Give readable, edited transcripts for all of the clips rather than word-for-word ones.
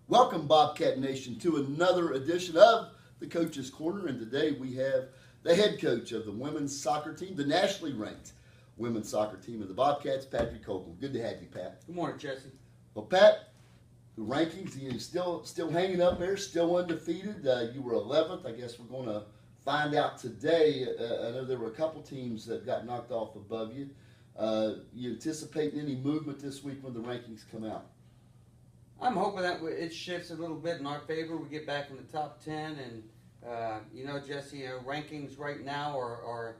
Welcome, Bobcat Nation, to another edition of the Coach's Corner. And today we have the head coach of the women's soccer team, the nationally ranked women's soccer team of the Bobcats, Patrick Holguin. Good to have you, Pat. Good morning, Jesse. Well, Pat, the rankings, still hanging up there, still undefeated. You were 11th. I guess we're going to find out today. I know there were a couple teams that got knocked off above you. You anticipating any movement this week when the rankings come out? I'm hoping that it shifts a little bit in our favor. We get back in the top 10, and Jesse, rankings right now are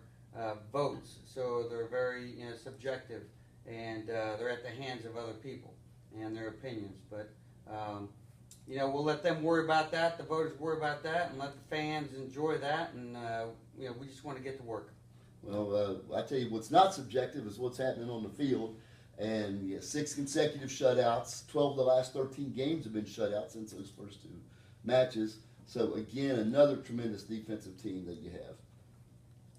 votes, so they're very subjective, and they're at the hands of other people and their opinions. But we'll let them worry about that. The voters worry about that, and let the fans enjoy that. And we just want to get to work. Well, I tell you, what's not subjective is what's happening on the field. And 6 consecutive shutouts. 12 of the last 13 games have been shutouts since those first 2 matches. So again, another tremendous defensive team that you have.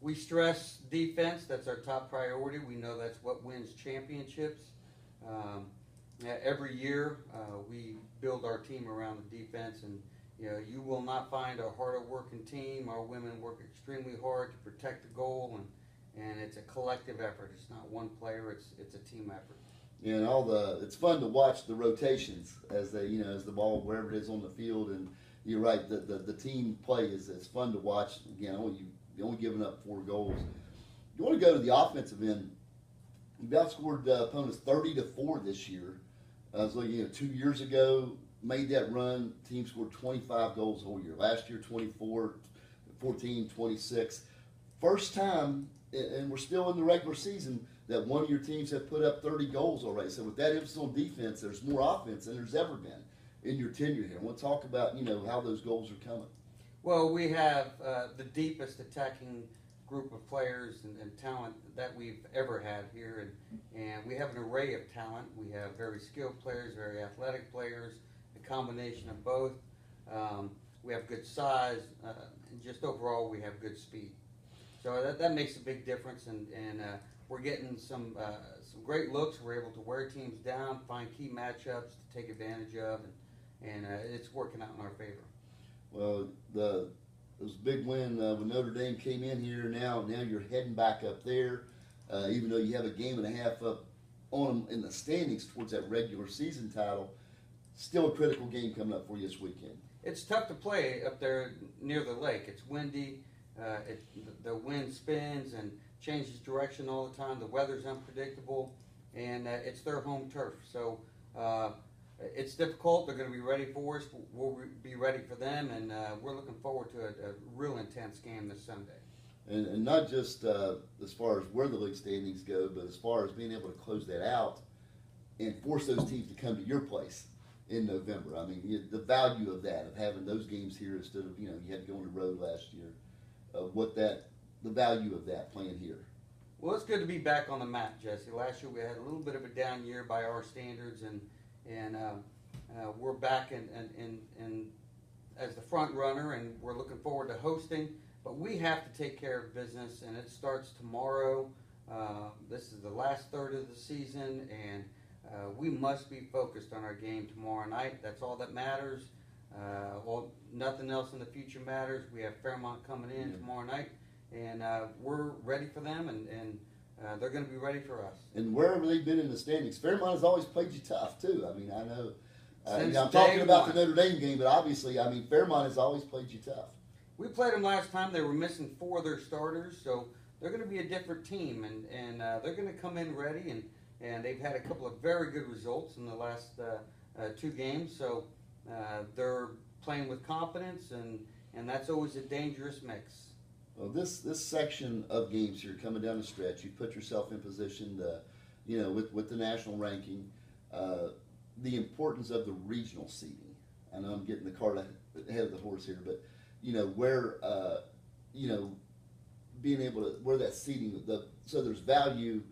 We stress defense. That's our top priority. We know that's what wins championships. Every year, we build our team around the defense, and you will not find a harder working team. Our women work extremely hard to protect the goal, and it's a collective effort. It's not one player. It's a team effort. Yeah, and it's fun to watch the rotations as they as the ball wherever it is on the field. And you're right, the team play is fun to watch. Again, only giving up 4 goals. You want to go to the offensive end. You've outscored opponents 30-4 this year. I was looking 2 years ago, made that run. Team scored 25 goals the whole year. Last year, 24, 14, 26. First time, and we're still in the regular season, that one of your teams have put up 30 goals already. So with that emphasis on defense, there's more offense than there's ever been in your tenure here. I want to talk about how those goals are coming. Well, we have the deepest attacking group of players and talent that we've ever had here, and we have an array of talent. We have very skilled players, very athletic players, a combination of both. We have good size, and just overall we have good speed. So that makes a big difference, and we're getting some great looks. We're able to wear teams down, find key matchups to take advantage of, and it's working out in our favor. Well, it was a big win when Notre Dame came in here. Now you're heading back up there, even though you have a game and a half up on them in the standings towards that regular season title. Still a critical game coming up for you this weekend. It's tough to play up there near the lake. It's windy. The wind spins and changes direction all the time. The weather's unpredictable, and it's their home turf. So it's difficult. They're going to be ready for us. We'll be ready for them, and we're looking forward to a real intense game this Sunday. And not just as far as where the league standings go, but as far as being able to close that out and force those teams to come to your place in November. I mean, the value of that, of having those games here instead of, you had to go on the road last year. The value of that playing here. Well, it's good to be back on the map, Jesse. Last year we had a little bit of a down year by our standards, and we're back in as the front runner, and we're looking forward to hosting. But we have to take care of business, and it starts tomorrow. This is the last third of the season, and we must be focused on our game tomorrow night. That's all that matters. Nothing else in the future matters. We have Fairmont coming in tomorrow night, and we're ready for them, and they're going to be ready for us. And wherever they've been in the standings, Fairmont has always played you tough too. I mean, I know. I'm talking about the Notre Dame game, but obviously, I mean, Fairmont has always played you tough. We played them last time. They were missing 4 of their starters, so they're going to be a different team, and they're going to come in ready, and they've had a couple of very good results in the last 2 games, so they're playing with confidence, and that's always a dangerous mix. Well, this section of games here coming down the stretch, you put yourself in position to, with the national ranking, the importance of the regional seeding. I know I'm getting the cart ahead of the horse here, but where being able to where that seeding so there's value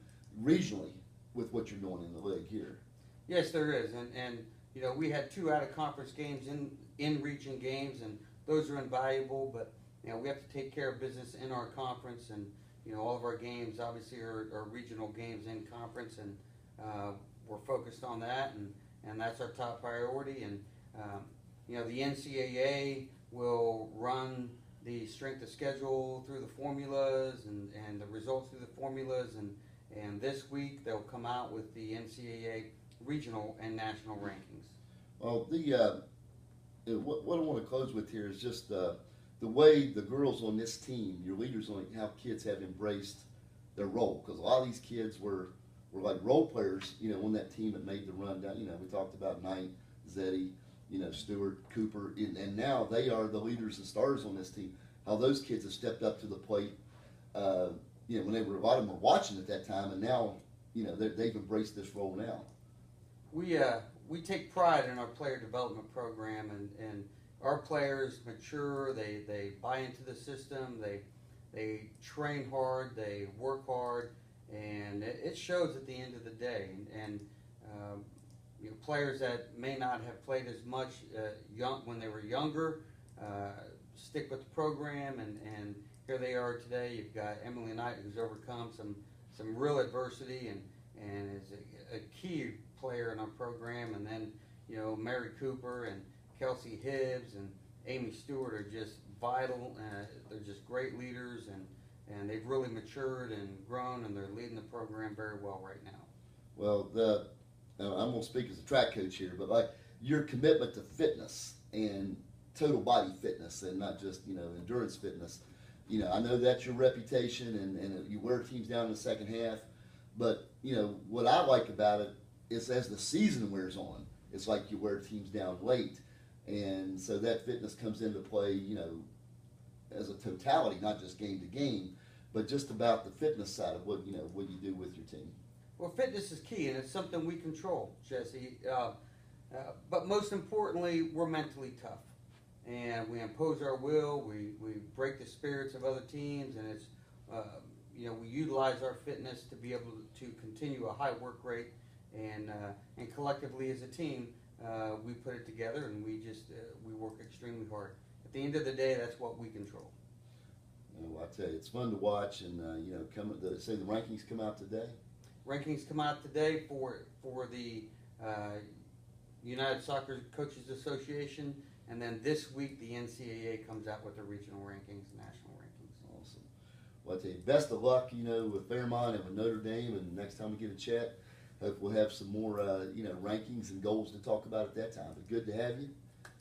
regionally with what you're doing in the league here. Yes, there is, and we had 2 out of conference games in region games, and those are invaluable. But we have to take care of business in our conference, and all of our games obviously are regional games in conference, and we're focused on that, and that's our top priority. And You know, the NCAA will run the strength of schedule through the formulas and the results through the formulas, and this week they'll come out with the NCAA regional and national rankings. Well, what I want to close with here is just the way the girls on this team, your leaders, on how kids have embraced their role, because a lot of these kids were like role players, you know, on that team that made the run down. You know, we talked about Knight, Zeddy, you know, Stewart, Cooper, and now they are the leaders and stars on this team. How those kids have stepped up to the plate, you know, when a lot of them were watching at that time, and now, you know, they've embraced this role now. We take pride in our player development program, and our players mature. They buy into the system. They train hard. They work hard, and it shows at the end of the day. And you know, players that may not have played as much when they were younger stick with the program, and here they are today. You've got Emily Knight, who's overcome some real adversity and is a key player in our program, and then, you know, Mary Cooper and Kelsey Hibbs and Amy Stewart are just vital. They're just great leaders, and they've really matured and grown, and they're leading the program very well right now. Well, I'm going to speak as a track coach here, but like your commitment to fitness and total body fitness, and not just, you know, endurance fitness. You know, I know that's your reputation, and you wear teams down in the second half, but, you know, what I like about it is as the season wears on, it's like you wear teams down late, and so that fitness comes into play, you know, as a totality, not just game to game, but just about the fitness side of what, you know, what you do with your team. Well, fitness is key, and it's something we control, Jesse. But most importantly, we're mentally tough, and we impose our will. We break the spirits of other teams, and it's you know, we utilize our fitness to be able to continue a high work rate, and collectively as a team, we put it together, and we work extremely hard. At the end of the day, that's what we control. Well, I tell you, it's fun to watch, and you know, say the rankings come out today. Rankings come out today for the United Soccer Coaches Association, and then this week the NCAA comes out with the regional rankings, national rankings. Awesome. Well, I tell you, best of luck, you know, with Fairmont and with Notre Dame, and next time we get a chat, hope we'll have some more, you know, rankings and goals to talk about at that time. But good to have you.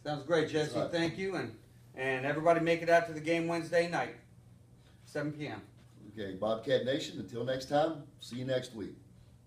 Sounds great, Jesse. Right. Thank you, and everybody make it out to the game Wednesday night, 7 p.m. Okay, Bobcat Nation, until next time, see you next week.